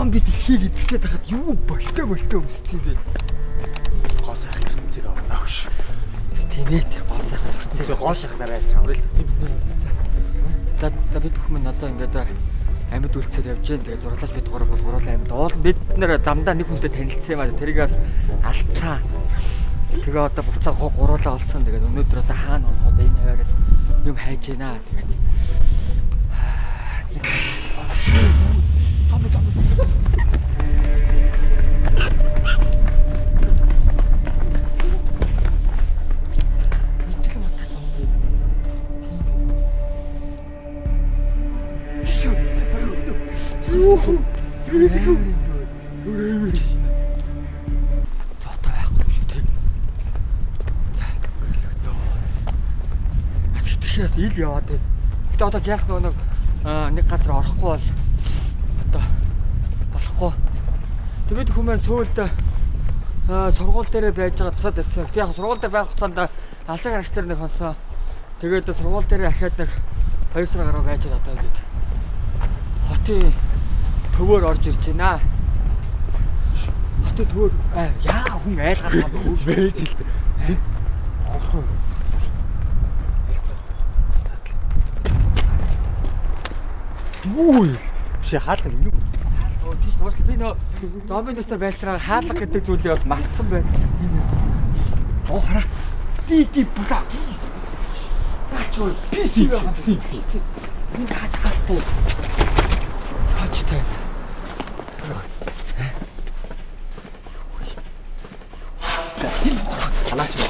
зомбид ихийг эзэлчихэд хахад юу болтой өмссөн юм бэ? Гоо сайхан ертөнцийг авнаач. Тийм ээ, гоо сайхан ертөнцийг гоо сайхнараа чаврал тэмсэн. За бид бүхэн одоо ингээд амьд үлцээр явж гэн. Тэгээ зурлаач бид гурлаа амьд. Оол бид нэр замдаа нэг хүнтэй танилцсан юм аа. Тэрийгээс алдсан. Тэгээ одоо буцаад гурлаа олсон. Тэгээд өнөөдөр одоо хаана оноход энэ хаваараас юм хайж гинэ. Тэгээд том. Зотоо байхгүй шүү дээ. За, ёо. Бас хитрхээс ил яваад байна. Гэтэ одоо гяс нэг газар орохгүй бол одоо болохгүй. Тэгээд хүмүүс сөүлд сургууль дээр байж байгаа тусаад байсан. Гэтэ яг сургууль дээр байх хугацаанд алсын гарагч нар нэг хонсон. Тэгээд сургууль дээр ахаад нэг 2 сар гаруй байж байгаа одоо ингэж хотын төвөөр орж ирж байна. Хотын төвөөр яа хүн айлгаад байгаа Вэж л дээ. Орхон. Үй. Биш хаалга юу? Оо тийш туусла би нөө зомби дотор байлцраа хаалга гэдэг зүйлийг бас мартсан байна. Оо хараа. Ди булаа. Наач писи. Ингээ хаатай. Хаатай. Халаач ба.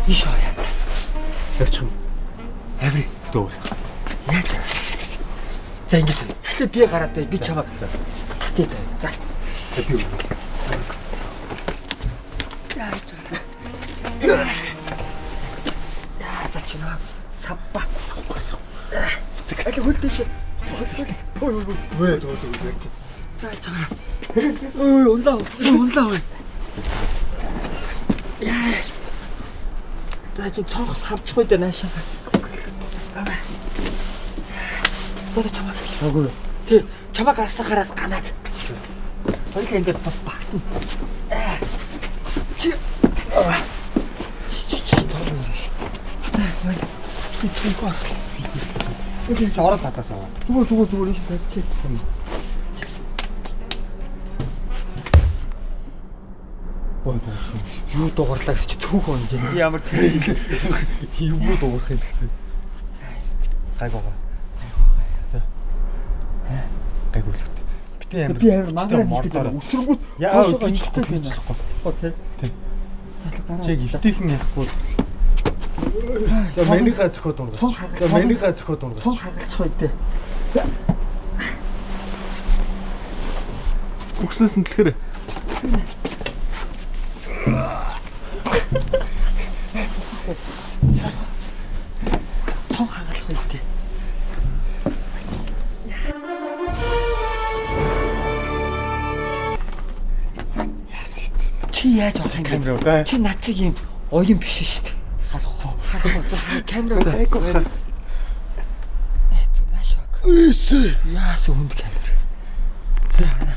Ишоо яа. Явчих юм. Аври Дөө. яаж. За ингэ. Эхлээд би гараад би чамаа татъя за. За би. Яа за чинаа савба. Аль хөлдөш. Ой. Зүгээр ярьчих. За чамаа. Ой унлаа. Яа. За чи цонх савчих үед наашаа. За чамаа. Агуу. Тэ чамаа гарсахаараас ганаг. Хоёул ингээд багтана. Би чуйгаас. Би ч ороод татаасаа. Зүгээр энэ тавьчих. Ой боосон. Юу дугарлаа гэж чи цөөхөн юм жин. Ямар тэр Юу дуурах юм бэ? Гайгуугаа. За. Гайгуулт. Би амар мангар мордоор өсрөнгүүт яа өдөрчлөхгүй хийчихлэхгүй. Окей. Тэг. Залуу гараа. Чиг өвтөйхэн яахгүй. За манийхаа зөхөд унгач. За манийхаа зөхөд унгач. Цон хагалцах үедээ. Өгсөөс нь тэгэхээр Цон хагалах үедээ. Чи яаж болох юм камера уу? Чи над чиг юм оюун биш шүү дээ. Харах за камера гайгүй. Эцэг наашаа. Эсэ. Яас хүнд камера. За хана.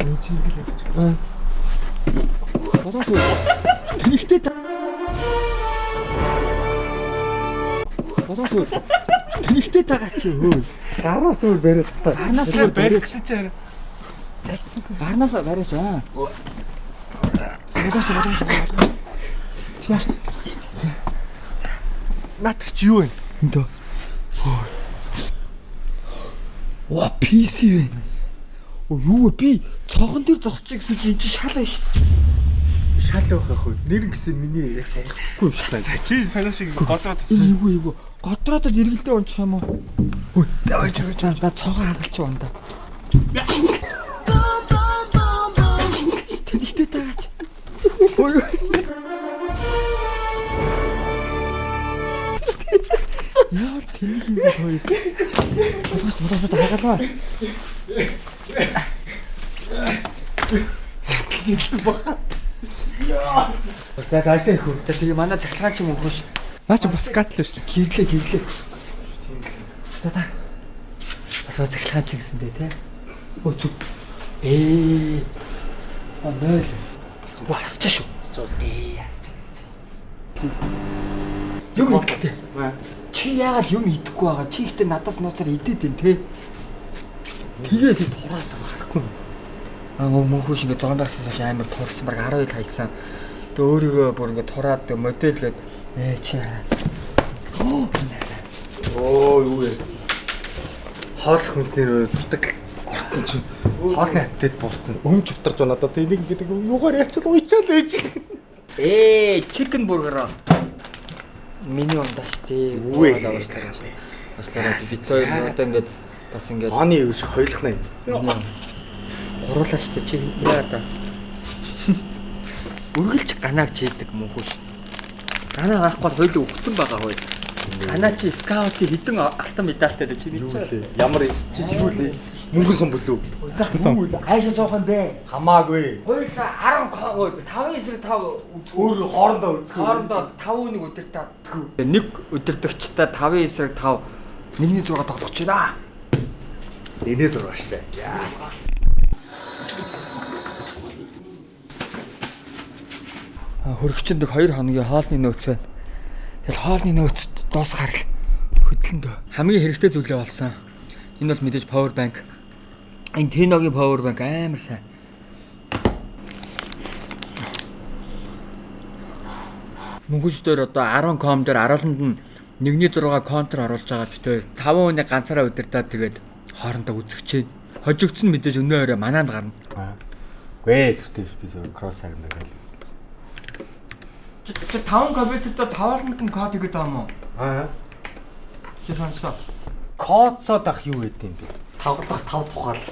Юу чи ингэ л явчих. Бодоо. Тэнхтэй та. Бодоо. Тэнхтэй тагаа чи өө. Гараас өөр бариад та. Гарнаас өөр барих гэсэн чи хараа. Гарнаас барьж аа. Бодоо. Наад чи юу вэ? Эндөө. Ва PC вэ? Оо юу вэ? Би цонхон дээр зогсчих гэсэн чи энэ чи шал байна шүү. Шал байх ах уу? Нэр гэсэн миний яг сонирхгүй юм шиг санаа. Чи санаа шиг годроод. Энэ юу? Годроод эргэлдээ унчих юм уу? Ой, давай. За цонхон хагалч унда. Тэнхтэй таач. Ой. Яар тэнх юм бэ? Бодоо хагалаа. Хэлсэн баха. За таашаа их үү. За тэгээ манай цахилгаан ч юм уу хөөш. Наа чи бас гатлаа шүү дээ. Гэрлээ. За та. Асуу захилгаан ч гэсэн дээ тий. Өө зүг. Нөл. Басч шүү. Асч. Юм идэлтэй. Чи яагаад юм идэхгүй байгаа? Чи ихтэй надаас нууцаар идээд байна те. Тэгээд тураад байгаа байхгүй. Мөнхөш ингээ зомбигсаас хойш амар турсан баг 10 ил хайсан. Тэг өөрийгөө бүр ингээ тураад модельгээд чи хараа. Юу яа. Хоол хүнснэр дутаг орцсон чинь хоолны апдейт буурсан. Өмч утарч байна одоо энийг ингэдэг юугаар яачаад уйчаал ээж. Chicken burger. Миний ундаа штэ. Бас тараад бицой одоо ингээд бас ингээд Хооны юу шиг хойлох нэ. гуруулаа штэ чи яа да. Үргэлж ганаар чийдэг мөнхөш. Ганаа гарахгүй хойлоо өгсөн байгаа хой. Ганаа чи скаутыг хідэн алтан медальтай дээ чи мэдчихэ. Ямар чи чигүүлээ. Мөнгөн сон бүлүү. Хайшаа суух юм бэ? Хамаагүй. Хоёулаа 10 5 эсрэг 5 Өөр хоорондоо үзэх. хоорондоо 5 нэг өдөр та нэг өдөртөгчтэй 5 эсрэг 5 1-6 тоглох гэж байна. Нэнээ зураг штэ. Яас. Хөрөгчөнд 2 хоногийн хоолны нөөц байна. Тэгэл хоолны нөөцөд дуусгаар л хөдлөндөө хамгийн хэрэгтэй зүйлээ болсон. Энэ бол мэдээж power bank. Энэ Tenoгийн power bank амар сайн. Мөнгөж дээр одоо 10 com дээр 10-нд нь 1-6 контр оруулж байгаа битээр 5 хүнийг ганцаараа удирдаад тэгээд хоорондоо үзэгчээ. Хожигдсон мэдээж өнөө өрөө манаанд гарна. Вэ сүтээ би зөв кросс харна гэл. Чи 5 компьютертэй 5-нд нь код хийгээд байгаа юм уу? Чи сонсоо. Кодсоод ах юу гэдэг юм бэ? Тоглох 5 тухаал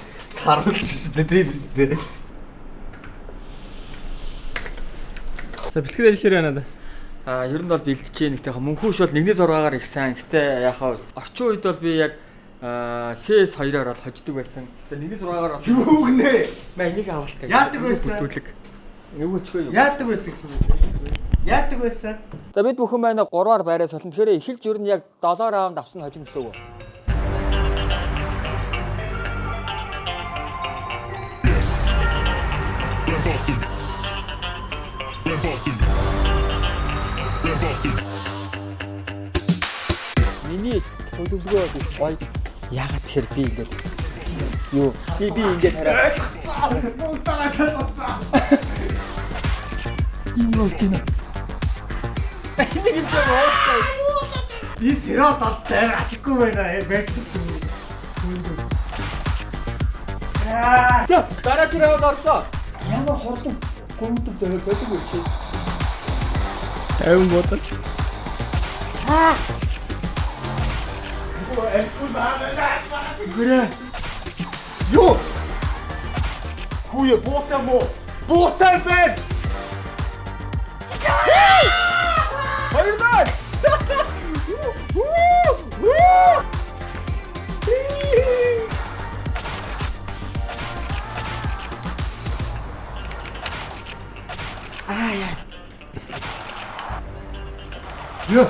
харуулж штэ тийм үстэй. За бэлтгэл ажиллашаар байна да. Ер нь бол бэлдэж чинь нэгтэй мөнхөш бол 1-6-аар их сайн. Гэтэ яхаа орчин үед бол би яг CS 2-аар бол хождог байсан. Тэгээ 1-6-аар бол Юу гинэ? маа энийг авалтай. Яадаг байсан? Юу ч юу. Яадаг байсан гэсэн үг. Яадаг байсан? За бид бүхэн байна 3-аар байраа солно. Тэгэхээр эхэлж ер нь яг 7 раунд авсан хожим гэсэн үг. Миний төлөвлөгөө гоё. Яагаад тэгэхээр би ингэж юу би ингэж хараа. Мунтаа тавьсан. Энэ бол тийм. Энийг юм байна. Би тэрөө татсан ашиггүй байна. Бэст. Дараа тэрээ орсон. Ямар хордон гомдов зөөлөг үчи. Айван бодож. Гэрэ. Юу? Хүйе буутай мó? Буутай байна. Хоёрдоо. Юу?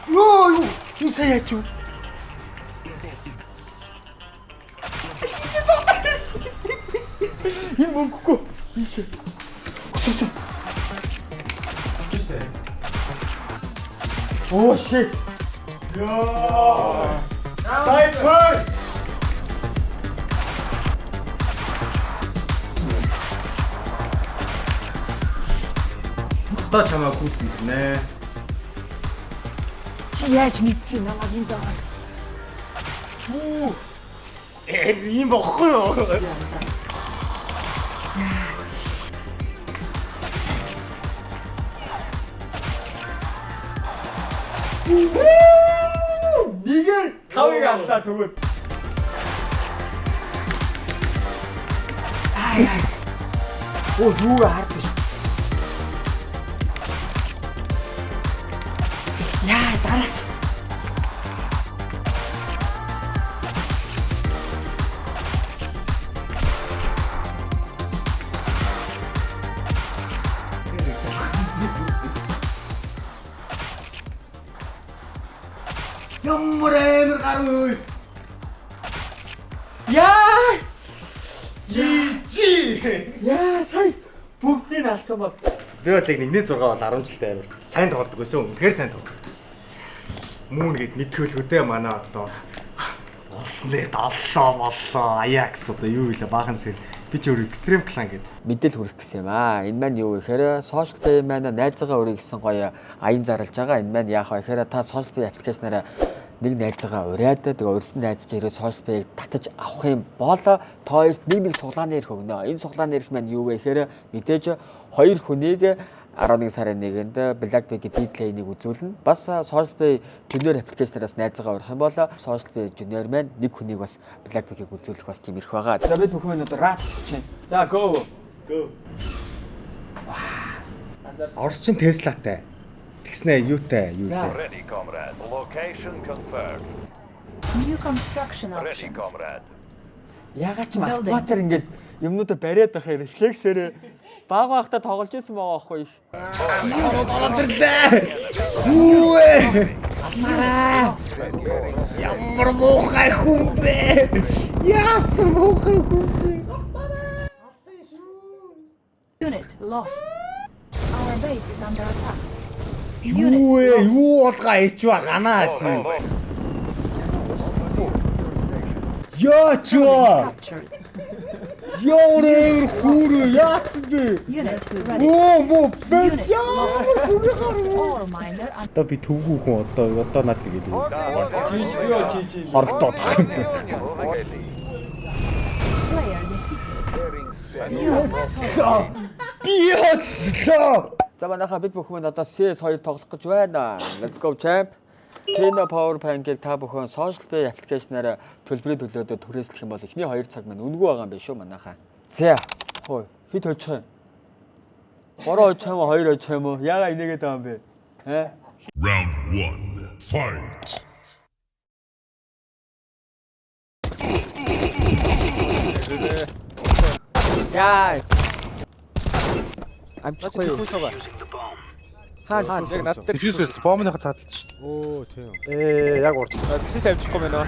Юу? Юу саяач юу? Энэ мөнгөгүй. Ийш. Өсөсөн. Oh shit. Яа. Тайпер. Та чамаа гүйтнэ. Чи яаж мэдсэн намайг энэ даа? Ийм бохгүй юу? Нэгэр тавыг автаа төгөөд. Оо юу хардсан. Яа дараа. Ямар амар гаруй. Яа! Жи. Яа, сая бүгдийг алсан бол. Би бол яг 1-6 бол 10 жилдээ амир сайн тоглодог байсан. Үнэхээр сайн тоглодог байсан. Мөн гээд мэдхөөлгөдөө манай одоо олснээ доллоо боллоо. Аякс одоо юу вэ? Баахан сэр. Би ч өөр экстрем клан гэдэг. Мэдээл хүрэх гэсэн юм аа. Энэ маань юу вэ гэхээр social play маань найзаагаа өргө гэсэн гоё аян зарлж байгаа. Энэ маань яах вэ гэхээр та social play аппликейшнаараа нэг найзаагаа ураад тэгээ урьсан найз чинь ирээд social play-г татаж авах юм бол тооёрт нэг суглааны ирэх өгнө. Энэ суглааны ирэх маань юу вэ гэхээр мэдээж хоёр хүнийг 11 сарын 1-нд Blackpink Deadline-ыг үзүүлнэ. Бас social play junior аппликейшнараас найзаагаа урах юм бол social play junior маань нэг хүнийг бас Blackpink-ийг үзүүлэх бас тийм ирэх байгаа. За бид бүхэн одоо рат чинь. За go. Орос чин Теслатай. Тэгснэ юутай юу вэ? Ready, comrade. Location confirmed. New construction Ready, options. comrade. Ягаад ч автоматар ингээд юмнуудаа бариад байхаар рефлексээр баг багтаа тоглож исэн байгаа байхгүй их. Ямар муухай хүн бэ? Яасан муухай хүн бэ? Unit lost. Our base is under attack. Юу вэ? Юу болгоо ичвэ ганаа чи. Яачаа. Captured. Яурэ хүрээ яасан бэ? Unit ready. Оо мо бэ Unit яа. lost. Ore miner and Одоо би төвгүй хүн одоо над тэгээд хорогдоод байгаа юм. player defeated. Unit Би яачлаа. За манайха бид бүхэн одоо CS2 тоглох гэж байна. Let's go champ. Tina Power Pancake та бүхэн social play аппликейшнаараа төлбөрийн төлөөдөө түрээслэх юм бол эхний 2 цаг маань үнэгүй байгаа юм биш үү манайха. За. Хөөе, хэд очих юм? 3 очих юм уу, 2 очих юм уу? Яага инээгээд байгаа юм бэ? Round 1. Fight. Яа. Амтгүй. Хаа яг надтай Диффьюзээс бомбны цааталж. Оо тийм. Яг урд. Бисээс авчихгүй мэнэ.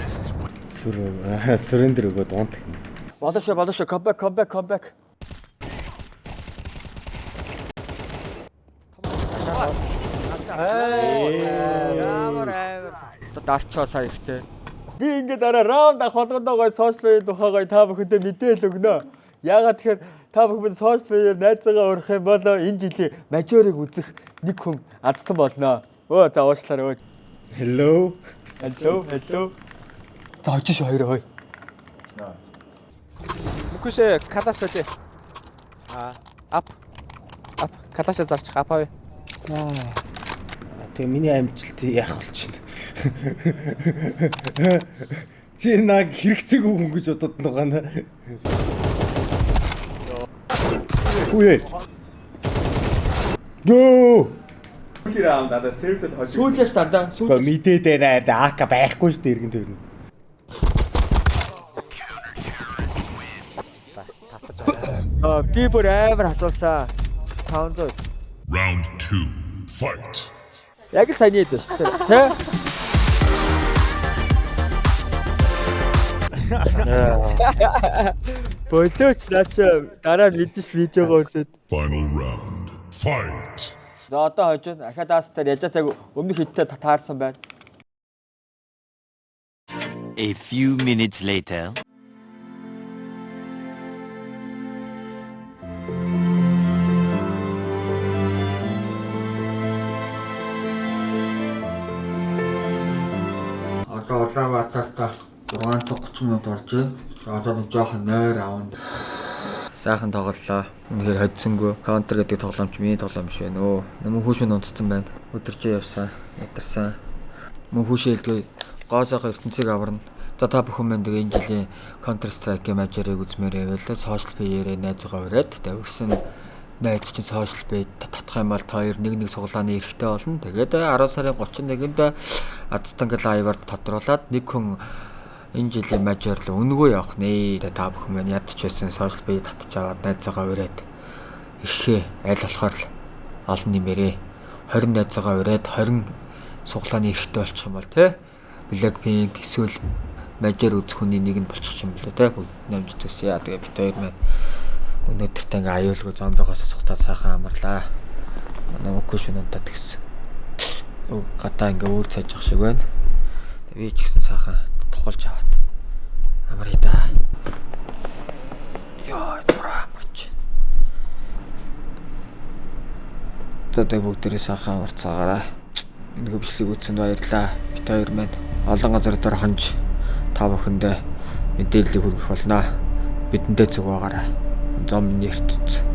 Сүрэндэр өгөөд унт. болоо шүү. Comeback. Дарчоо сая ихтэй. Би ингээд дараа раунд авах болгондоо social play тухайгаа та бүхэндээ мэдээлэл өгнө. Яагаад тэгэхээр та бүхэн social play-ээр найзаагаа урах юм бол энэ жилийн мажорыг үзэх нэг хүн азтан болно. Өө за уучлаарай. Hello. За очиж шүү хоёроо хой. Мөкөшэ калаш байж. Ап. Калашаа зарчих апаа. Тэгээ миний амжилт яах болчихно. Чи наг хэрэгцээгүй хүн гэж бодод байгаа наа. Үе. Гөө. Сүүлийн раунд надад сервер хожиг. Сүүлээс дандаа Гэхдээ мэдээд байна. АК байхгүй шүү дээ иргэн төрнө. би бүр амар асуусаа. 500. Round 2. Fight. Яг л сайн нийт шүү дээ. Болооч наача дараа мэдээс видеогоо үзээд. Final round. Fight. За одоо хожоо ахадаас дээр яжаатайг өмнөх хиттэй таарсан байна. A few minutes later. Одоо Улаанбаатарт 630 минут орж. Одоо нэг жоохон нойр аванд. Сайхан тоглолоо. Үнэхээр хоцсонгүй. Counter гэдэг тоглоомч миний тоглоом биш байна өө. Нэмэн хүүш минь унтцсан байна. Өдөржөө явсан. Ядарсан. Мөн хүүшээ хэлдгээ гоосоохоо ертөнцийг аварна. За та бүхэн маань тэгээ энэ жилийн Counter Strike мажорыг үзмээр байвал social play-ээр найзгаа ураад тавьсан найз чинь social play татах юм бол та хоёр нэг суглааны эрэхтэй болно. Тэгээд 10 сарын 31-нд Азтангал Айвард тодруулаад нэг хүн энэ жилийн мажор л үнэгүй явах нэ. Та бүхэн маань ядч байсан social play татчих аваад найзгаа ураад ирэхээ аль болохоор л олон нэмэрээ 20 найзгаа ураад 20 суглааны эрэхтэй болчих юм бол тий Blackpink эсвэл мажор үзэх хүний нэг нь болчих юм болоо те. Бүгд намж төсөө. Тэгээ бит хоёр маань өнөөдөртөө ингээ аюулгүй зомбигоос сухтаа сайхан амарлаа. Манай өкөш минутад гэсэн. Гадаа ингээ өөр цайж ах шиг байна. Тэгээ би ч гэсэн сайхан тухалж аваад. Амарыг да. Яа, буруу амарч. Тэгээ бүгдээрээ сайхан амарцаагаарай. Энэ хөвчлийг үүсэнд баярлаа. Бит хоёр маань олон газар дээр хонж та бүхэндээ мэдээллийг хүргэх болно. Бидэндээ зүг байгаарай. Зомбны ертөнц.